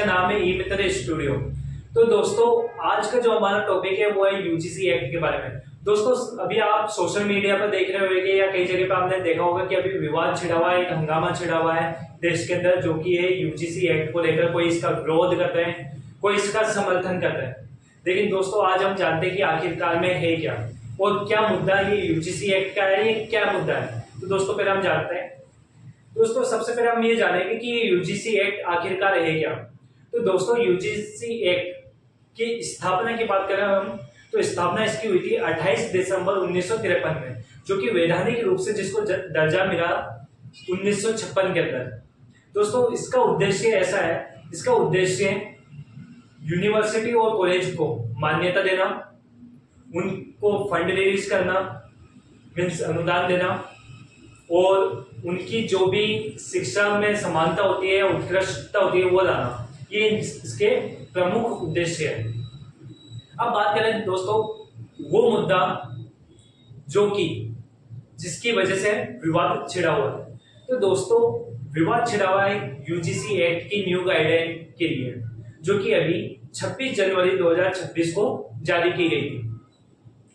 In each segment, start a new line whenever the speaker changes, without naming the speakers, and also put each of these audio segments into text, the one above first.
नाम है ई मित्र स्टूडियो। तो दोस्तों आज का जो हमारा टॉपिक है वो है यूजीसी एक्ट के बारे में। दोस्तों अभी आप सोशल मीडिया पर देख रहे होंगे या कई जगह पे आपने देखा होगा कि अभी विवाद छिड़ा हुआ है, एक हंगामा छिड़ा हुआ है देश के अंदर, जो कि है यूजीसी एक्ट को लेकर। कोई इसका विरोध कर रहे हैं, कोई इसका समर्थन कर रहे हैं। लेकिन दोस्तों आज हम जानते हैं कि आखिरकार में है क्या और क्या मुद्दा ये यूजीसी एक्ट का है, ये क्या मुद्दा है। तो दोस्तों पहले हम जानते हैं। दोस्तों सबसे पहले हम ये जानेंगे कि ये यूजीसी एक्ट आखिरकार है क्या। तो दोस्तों यूजीसी एक्ट की स्थापना की बात करें हम, तो स्थापना इसकी हुई थी 28 दिसंबर 1953 में, जो कि वैधानिक रूप से जिसको दर्जा मिला 1956 के अंदर। दोस्तों इसका उद्देश्य ऐसा है, इसका उद्देश्य यूनिवर्सिटी और कॉलेज को मान्यता देना, उनको फंड रिलीज करना, मीन्स अनुदान देना, और उनकी जो भी शिक्षा में समानता होती है, उत्कृष्टता होती है, वो लाना। ये इसके प्रमुख उद्देश्य है। अब बात करें दोस्तों वो मुद्दा जो कि जिसकी वजह से विवाद छिड़ा हुआ है। तो दोस्तों विवाद छिड़ा हुआ है यूजीसी एक्ट की न्यू गाइडलाइन के लिए, जो कि अभी 26 जनवरी 2026 को जारी की गई थी।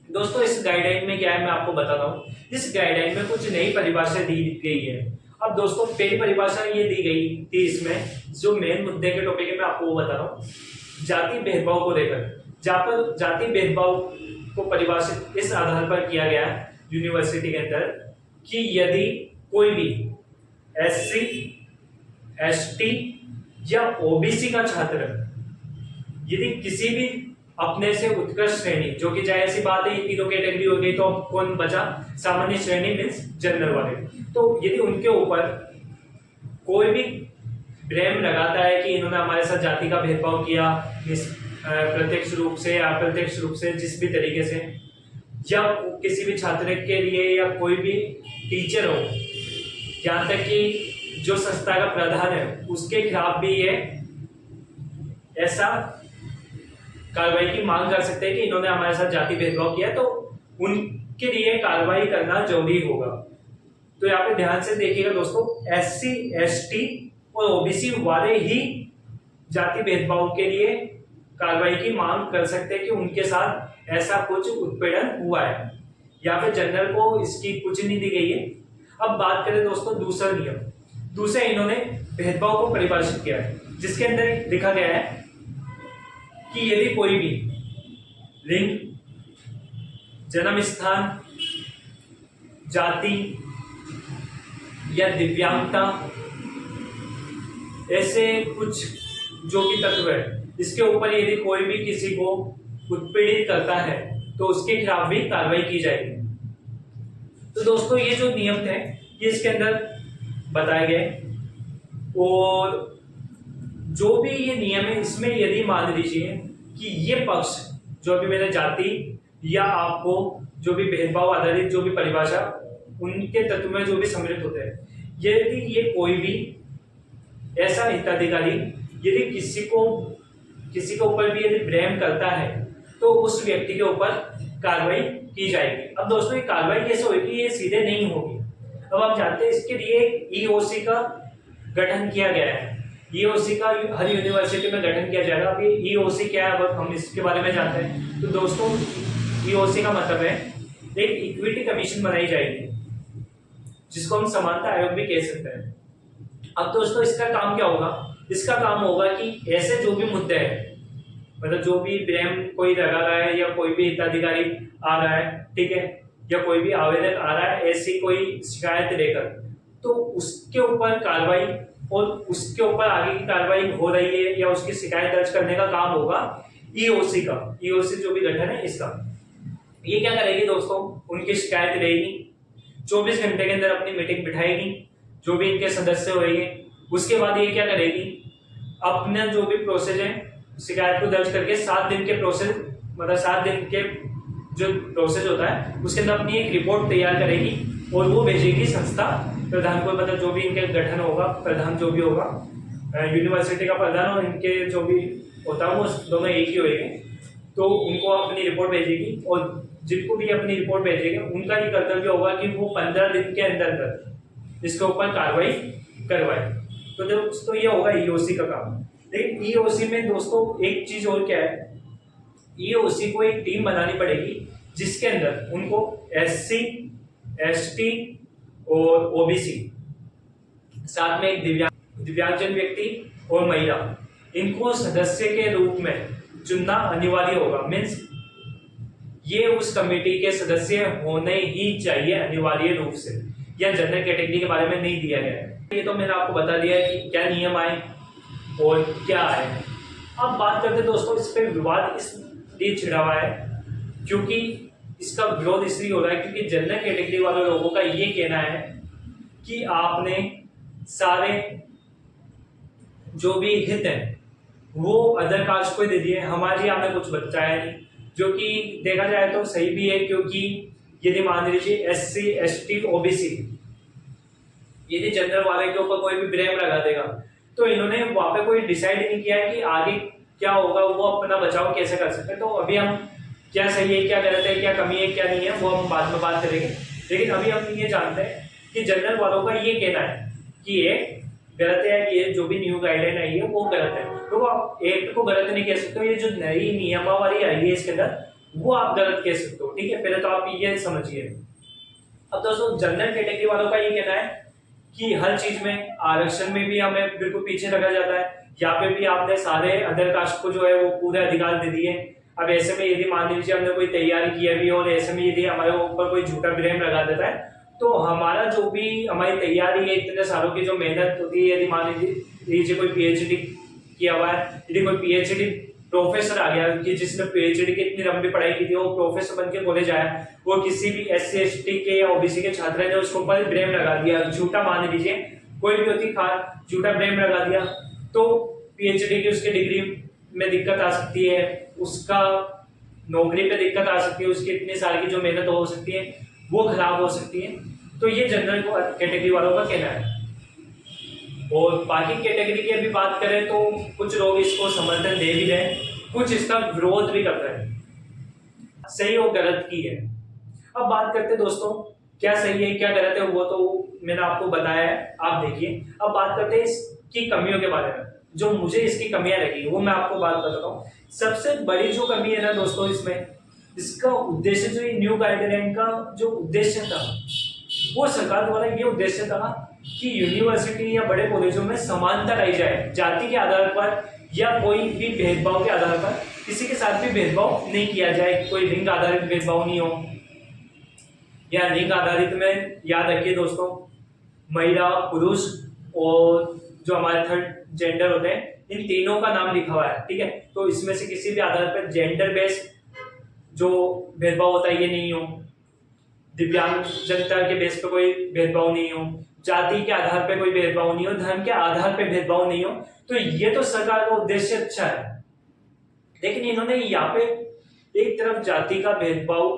दोस्तों इस गाइडलाइन में क्या है मैं आपको बताता हूँ। इस गाइडलाइन में कुछ नई परिभाषा दी गई है। अब दोस्तों पहली परिभाषा ये दी गई थी, इसमें जो मेन मुद्दे के टॉपिक है मैं आपको वो बता रहा हूँ, जाति भेदभाव को लेकर। जहाँ पर जाति भेदभाव को परिभाषित इस आधार पर किया गया है यूनिवर्सिटी के अंदर कि यदि कोई भी एससी, एसटी या ओबीसी का छात्र यदि किसी भी अपने से उत्कृष्ट श्रेणी, जो कि जाहिर सी बात है ये तीनों कैटेगरी हो गई, तो कौन बचा? सामान्य श्रेणी मीन्स जनरल वाले। तो यदि उनके ऊपर कोई भी ब्लेम लगाता है कि इन्होंने हमारे साथ जाति का भेदभाव किया, प्रत्यक्ष रूप से या अप्रत्यक्ष रूप से, जिस भी तरीके से, या किसी भी छात्र के लिए या कोई भी टीचर हो, यहाँ तक कि जो संस्था का प्रधान है उसके खिलाफ भी ये ऐसा कार्रवाई की मांग कर सकते हैं कि इन्होंने हमारे साथ जाति भेदभाव किया, तो उनके लिए कार्रवाई करना जरूरी होगा। तो यहाँ पे ध्यान से देखिएगा दोस्तों, एससी, एसटी और ओबीसी वाले ही जाति भेदभाव के लिए कार्रवाई की मांग कर सकते हैं कि उनके साथ ऐसा कुछ उत्पीड़न हुआ है। यहाँ पे जनरल को इसकी कुछ नहीं दी गई है। अब बात करें दोस्तों दूसरा नियम। दूसरे इन्होंने भेदभाव को परिभाषित किया है, जिसके अंदर लिखा गया है कि यदि कोई भी लिंग, जन्म स्थान, जाति या दिव्यांगता, ऐसे कुछ जो कि तत्व है, इसके ऊपर यदि कोई भी किसी को उत्पीड़ित करता है तो उसके खिलाफ भी कार्रवाई की जाएगी। तो दोस्तों ये जो नियम थे ये इसके अंदर बताए गए, और जो भी ये नियम है इसमें यदि मान लीजिए कि ये पक्ष जो भी मैंने जाति या आपको जो भी भेदभाव आधारित जो भी परिभाषा उनके तत्व में जो भी सम्मिलित होते हैं, यदि ये कोई भी ऐसा हिताधिकारी यदि किसी के ऊपर भी यदि ब्लेम करता है तो उस व्यक्ति के ऊपर कार्रवाई की जाएगी। अब दोस्तों ये कार्रवाई कैसे होगी? ये सीधे नहीं होगी। अब हम जानते हैं इसके लिए ईओसी का गठन किया गया है। ईओसी का हर यूनिवर्सिटी में गठन किया जाएगा। अभी ईओसी क्या है अब हम इसके बारे में जानते हैं। तो दोस्तों ईओसी का मतलब है एक इक्विटी कमीशन बनाई जाएगी, जिसको हम समानता आयोग भी कह सकते हैं। अब दोस्तों इसका काम क्या होगा? इसका काम होगा कि ऐसे जो भी मुद्दे हैं, मतलब जो भी ब्लेम कोई लगा रहा है या कोई भी हिताधिकारी आ रहा है, ठीक है, या कोई भी आवेदक आ रहा है ऐसी कोई शिकायत लेकर, तो उसके ऊपर कार्रवाई और उसके ऊपर आगे की कार्रवाई हो रही है या उसकी शिकायत दर्ज करने का काम होगा ईओसी का। ईओसी जो भी गठन है इसका, ये क्या करेगी दोस्तों? उनकी शिकायत लेगी, 24 घंटे के अंदर अपनी मीटिंग बिठाएगी, जो भी इनके सदस्य होंगे। उसके बाद ये क्या करेगी? अपना जो भी प्रोसेस है शिकायत को दर्ज करके 7 दिन के प्रोसेस, मतलब 7 दिन के जो प्रोसेस होता है उसके अंदर अपनी एक रिपोर्ट तैयार करेगी और वो भेजेगी संस्था प्रधान को, मतलब जो भी इनके गठन होगा, प्रधान जो भी होगा, यूनिवर्सिटी का प्रधान और इनके जो भी होता है वो दोनों एक ही होंगे। तो उनको अपनी रिपोर्ट भेजेगी और जिनको भी अपनी रिपोर्ट भेजेंगे उनका ये कर्तव्य होगा कि वो 15 दिन के अंदर इसके ऊपर कार्रवाई करवाए। तो ये होगा ईओसी का काम। लेकिन ईओसी में दोस्तों एक चीज और क्या है, ईओसी को एक टीम बनानी पड़ेगी जिसके अंदर उनको एससी, एसटी और ओबीसी, साथ में एक दिव्यांगजन व्यक्ति और महिला, इनको सदस्य के रूप में चुनना अनिवार्य होगा। मीन्स ये उस कमेटी के सदस्य होने ही चाहिए अनिवार्य रूप से, या जनरल कैटेगरी के बारे में नहीं दिया गया है। ये तो मैंने आपको बता दिया है कि क्या नियम आए और क्या आए। अब बात करते हैं दोस्तों, इस पे विवाद इसलिए छिड़ा हुआ है क्योंकि इसका विरोध इसलिए हो रहा है क्योंकि जनरल कैटेगरी वाले लोगों का ये कहना है कि आपने सारे जो भी हित है वो अदर कास्ट को दे दिए, हमारी आपने कुछ बचाया नहीं, जो कि देखा जाए तो सही भी है। क्योंकि यदि मान लीजिए एससी, एसटी, ओबीसी यदि जनरल वाले के ऊपर कोई भी ब्लेम लगा देगा तो इन्होंने वहां पे कोई डिसाइड नहीं किया है कि आगे क्या होगा, वो अपना बचाव कैसे कर सकते हैं। तो अभी हम क्या सही है, क्या गलत है, क्या कमी है, क्या नहीं है, वो हम बाद में बात करेंगे। लेकिन अभी हम ये जानते हैं कि जनरल वालों का ये कहना है कि ये गलत है, कि ये जो भी न्यू गाइडलाइन आई है वो गलत है। तो आप एक्ट को गलत नहीं कह सकते हो, ये जो नई नियमावली आई है इसके अंदर वो आप गलत कह सकते हो। ठीक है, पहले तो आप ये समझिए। अब दोस्तों जनरल कैटेगरी वालों का ये कहना है कि हर चीज में, आरक्षण में भी हमें बिल्कुल पीछे रखा जाता है, यहाँ पे भी आपने सारे अदर कास्ट को जो है वो पूरे अधिकार दे दिए। अब ऐसे में यदि मान लीजिए हमने कोई तैयारी किया भी और ऐसे में यदि हमारे ऊपर कोई झूठा ब्लेम लगा देता है तो हमारा जो भी हमारी तैयारी है, इतने सालों की जो मेहनत होती है, यदि मान लीजिए कोई पीएचडी किया हुआ है, यदि कोई पीएचडी प्रोफेसर आ गया कि जिसने पीएचडी की इतनी लंबी पढ़ाई की थी, वो प्रोफेसर बन के कॉलेज आया, वो किसी भी एससी, एसटी के या ओबीसी के छात्र ने उसके ऊपर ब्लेम लगा दिया, झूठा मान लीजिए कोई भी होती खास झूठा ब्लेम लगा दिया, तो पीएचडी की उसकी डिग्री में दिक्कत आ सकती है, उसका नौकरी पे दिक्कत आ सकती है, उसकी इतने साल की जो मेहनत हो सकती है वो खराब हो सकती है। तो ये जनरल कैटेगरी वालों का कहना है। और बाकी कैटेगरी की अभी बात करें तो कुछ लोग इसको समर्थन दे भी रहे हैं, कुछ इसका विरोध भी कर रहे हैं, सही और गलत की है। अब बात करते हैं दोस्तों क्या सही है क्या गलत है, वो तो मैंने आपको बताया है, आप देखिए। अब बात करते हैं इसकी कमियों के बारे में। जो मुझे इसकी कमियां लगी वो मैं आपको बात बताता हूँ। सबसे बड़ी जो कमी है ना दोस्तों इसमें, इसका उद्देश्य, जो न्यू गाइडलाइन का जो उद्देश्य था वो सरकार द्वारा ये उद्देश्य था कि यूनिवर्सिटी या बड़े कॉलेजों में समानता लाई जाए, जाति के आधार पर या कोई भी भेदभाव के आधार पर किसी के साथ भी भेदभाव नहीं किया जाए, कोई लिंग आधारित भेदभाव नहीं हो। या लिंग आधारित में याद रखिए दोस्तों, महिला, पुरुष और जो हमारे थर्ड जेंडर होते हैं, इन तीनों का नाम लिखा हुआ है। ठीक है, तो इसमें से किसी भी आधार पर जेंडर बेस्ड जो भेदभाव होता है ये नहीं हो, दिव्यांग जनता के बेस पे कोई भेदभाव नहीं हो, जाति के आधार पे कोई भेदभाव नहीं हो, धर्म के आधार पे भेदभाव नहीं हो। तो ये तो सरकार का उद्देश्य अच्छा है, लेकिन इन्होंने यहाँ पे एक तरफ जाति का भेदभाव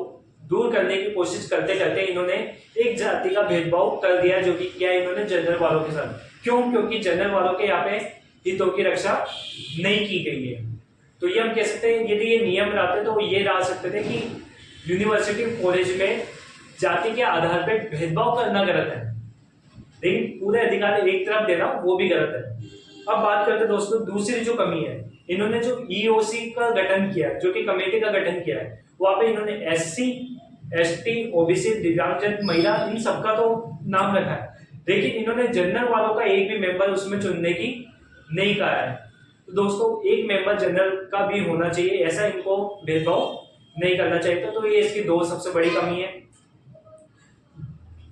दूर करने की कोशिश करते करते इन्होंने एक जाति का भेदभाव कर दिया, जो कि किया इन्होंने जनरल वालों के साथ। क्यों? क्योंकि जनरल वालों के यहाँ पे हितों की रक्षा नहीं की गई है। तो ये हम कह सकते हैं यदि ये नियम लाते तो ये ला सकते थे कि यूनिवर्सिटी कॉलेज में जाति के आधार पर भेदभाव करना गलत है, लेकिन पूरे अधिकार एक तरफ देना वो भी गलत है। अब बात करते हैं दोस्तों दूसरी जो कमी है, इन्होंने जो ईओसी का गठन किया है, जो कि कमेटी का गठन किया है, वहां पे इन्होंने एससी, एसटी, ओबीसी, दिव्यांगजन, महिला, इन सबका तो नाम रखा है, लेकिन इन्होंने जनरल वालों का एक भी मेंबर उसमें चुनने की नहीं कहा है। तो दोस्तों एक मेंबर जनरल का भी होना चाहिए, ऐसा इनको भेदभाव नहीं करना चाहिए। तो ये इसकी दो सबसे बड़ी कमी है।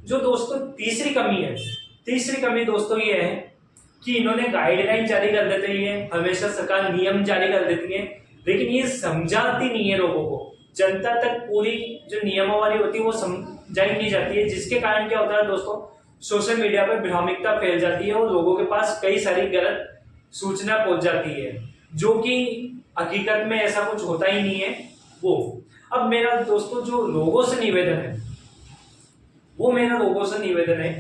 जो दोस्तों तीसरी कमी दोस्तों ये है कि इन्होंने गाइडलाइन जारी कर देते हैं, हमेशा सरकार नियम जारी कर देती है, लेकिन ये समझाती नहीं है लोगों को, जनता तक पूरी जो नियमावली होती है वो समझाई नहीं जाती है, जिसके कारण क्या होता है दोस्तों, सोशल मीडिया पर भ्रामकता फैल जाती है और लोगों के पास कई सारी गलत सूचना पहुंच जाती है, जो कि हकीकत में ऐसा कुछ होता ही नहीं है वो। अब मेरा दोस्तों जो लोगों से निवेदन है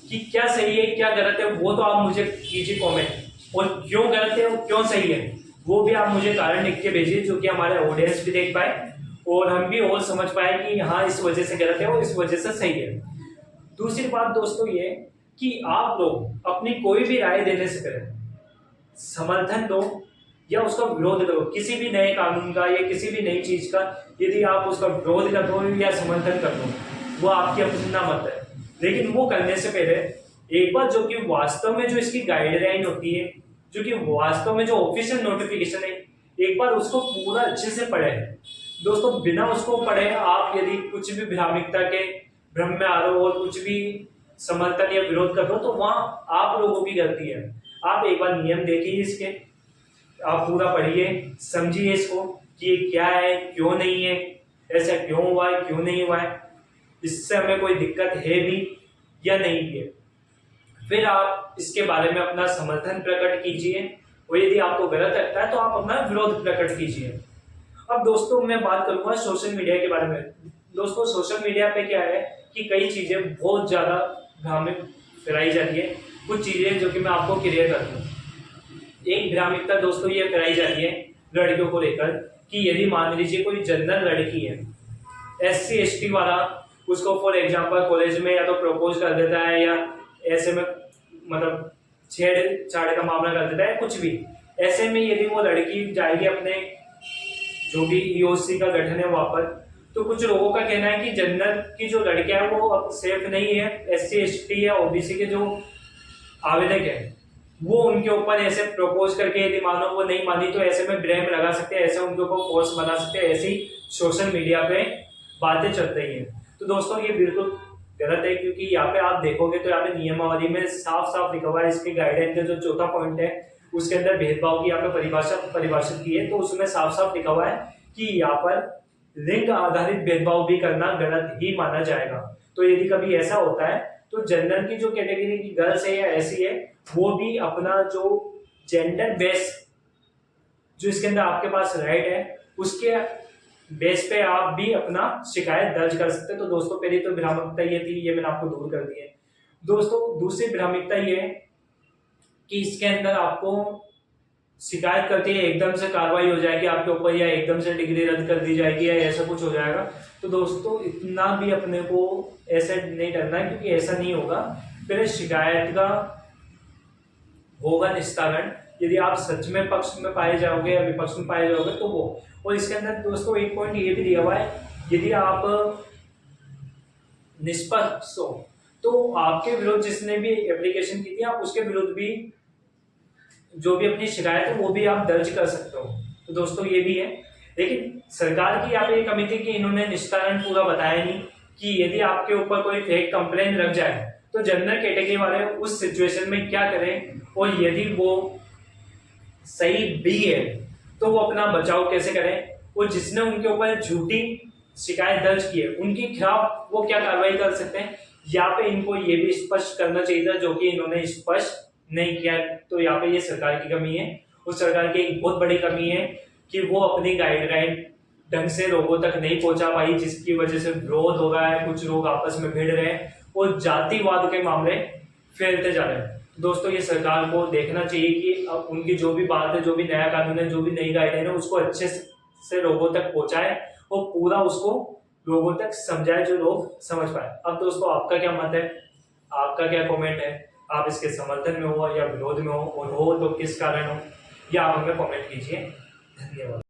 कि क्या सही है क्या गलत है, वो तो आप मुझे कीजिए कमेंट, और क्यों गलत है और क्यों सही है वो भी आप मुझे कारण लिख के भेजिए, जो कि हमारे ऑडियंस भी देख पाए और हम भी और समझ पाए कि हाँ इस वजह से गलत है और इस वजह से सही है। दूसरी बात दोस्तों ये कि आप लोग अपनी कोई भी राय देने से पहले समर्थन दो या उसका विरोध करो, किसी भी नए कानून का या किसी भी नई चीज का यदि आप उसका विरोध कर दो या समर्थन कर दो, वो आपकी अपना मत है। लेकिन वो करने से पहले एक बार जो कि वास्तव में जो इसकी गाइडलाइन होती है, जो कि वास्तव में जो ऑफिशियल नोटिफिकेशन है, एक बार उसको पूरा अच्छे से पढ़े। दोस्तों बिना उसको पढ़े आप यदि कुछ भी भ्रामिकता के भ्रम में आ रहे हो और कुछ भी समर्थन या विरोध कर रहे हो, तो वहां आप लोगों की गलती है। आप एक बार नियम देखिए इसके, आप पूरा पढ़िए, समझिए इसको कि ये क्या है, क्यों नहीं है, ऐसा क्यों हुआ है, क्यों नहीं हुआ है, इससे हमें कोई दिक्कत है भी या नहीं है। फिर आप इसके बारे में अपना समर्थन प्रकट कीजिए और यदि आपको गलत लगता है तो आप अपना विरोध प्रकट कीजिए। अब दोस्तों मैं बात करूंगा सोशल मीडिया के बारे में। दोस्तों सोशल मीडिया पे क्या है कि कई चीजें बहुत ज्यादा भ्रामिक फैलाई जाती है। कुछ चीजें जो कि मैं आपको क्लियर कर दूं। एक भ्रामिकता दोस्तों ये फैलाई जाती है लड़कियों को लेकर कि यदि मान लीजिए कोई जनरल लड़की है, SC ST वाला उसको फॉर एग्जाम्पल कॉलेज में या तो प्रपोज कर देता है या ऐसे में मतलब छेड़छाड़ का मामला कर देता है, कुछ भी ऐसे में यदि वो लड़की जाएगी अपने जो भी EOC का गठन है वहां पर, तो कुछ लोगों का कहना है कि जनरल की जो लड़कियां है वो अब सेफ नहीं है, SC ST या OBC के जो आवेदक है वो उनके ऊपर ऐसे प्रपोज करके यदि मानो वो नहीं मानी तो ऐसे में ब्लेम लगा सकते हैं, ऐसे उनके ऊपर फोर्स बना सकते हैं। ऐसी सोशल मीडिया पे बातें चल रही हैं। तो दोस्तों ये बिल्कुल गलत है, क्योंकि यहाँ पे आप देखोगे तो यहाँ पे नियमावली में साफ साफ लिखा हुआ है, इसके गाइडलाइन का जो चौथा पॉइंट है उसके अंदर भेदभाव की यहाँ पे परिभाषित की है। तो उसमें साफ साफ लिखा हुआ है कि यहाँ पर लिंग आधारित भेदभाव भी करना गलत ही माना जाएगा। तो यदि कभी ऐसा होता है तो जनरल की जो कैटेगरी की गर्ल्स है या ऐसी है, वो भी अपना जो जेंडर बेस जो इसके अंदर आपके पास राइट है उसके बेस पे आप भी अपना शिकायत दर्ज कर सकते हैं। तो दोस्तों पहली तो भ्रामकता ये थी, ये मैंने आपको दूर कर दी है। दोस्तों दूसरी भ्रामकता ये है कि इसके अंदर आपको शिकायत करते ही एकदम से कार्रवाई हो जाएगी आपके ऊपर या एकदम से डिग्री रद्द कर दी जाएगी या ऐसा कुछ हो जाएगा। तो दोस्तों इतना भी अपने को ऐसे नहीं डरना है, क्योंकि ऐसा नहीं होगा। पहले शिकायत का होगा निस्तारण, यदि आप सच में पक्ष में पाए जाओगे या विपक्ष में पाए जाओगे तो वो। और इसके अंदर दोस्तों एक पॉइंट ये भी दिया हुआ है, यदि आप निष्पक्ष हो तो आपके विरुद्ध जिसने भी एप्लीकेशन की थी आप उसके विरुद्ध भी जो भी अपनी शिकायत है वो भी आप दर्ज कर सकते हो। तो दोस्तों ये भी है। लेकिन सरकार की यहाँ पे ये कमी थी कि इन्होंने निस्तारण पूरा बताया नहीं कि यदि आपके ऊपर कोई फेक कंप्लेन लग जाए तो जनरल कैटेगरी वाले उस सिचुएशन में क्या करें, और यदि वो सही भी है तो वो अपना बचाव कैसे करें, और जिसने उनके ऊपर झूठी शिकायत दर्ज की है उनके खिलाफ वो क्या कार्रवाई कर सकते हैं। यहाँ पे इनको ये भी स्पष्ट करना चाहिए था, जो कि इन्होंने स्पष्ट नहीं किया। तो यहाँ पे ये सरकार की कमी है। उस सरकार की एक बहुत बड़ी कमी है कि वो अपनी गाइडलाइन ढंग से लोगों तक नहीं पहुंचा पाई, जिसकी वजह से विरोध हो रहा है, कुछ लोग आपस में भिड़ रहे हैं और जातिवाद के मामले फैलते जा रहे हैं। दोस्तों ये सरकार को देखना चाहिए कि अब उनकी जो भी बात है, जो भी नया कानून है, जो भी नई गाइडलाइन है, उसको अच्छे से लोगों तक पहुंचाए और पूरा उसको लोगों तक समझाए जो लोग समझ पाए। अब दोस्तों आपका क्या मत है, आपका क्या कमेंट है, आप इसके समर्थन में हो या विरोध में हो, और हो तो किस कारण हो, या आप हमें कमेंट कीजिए। धन्यवाद।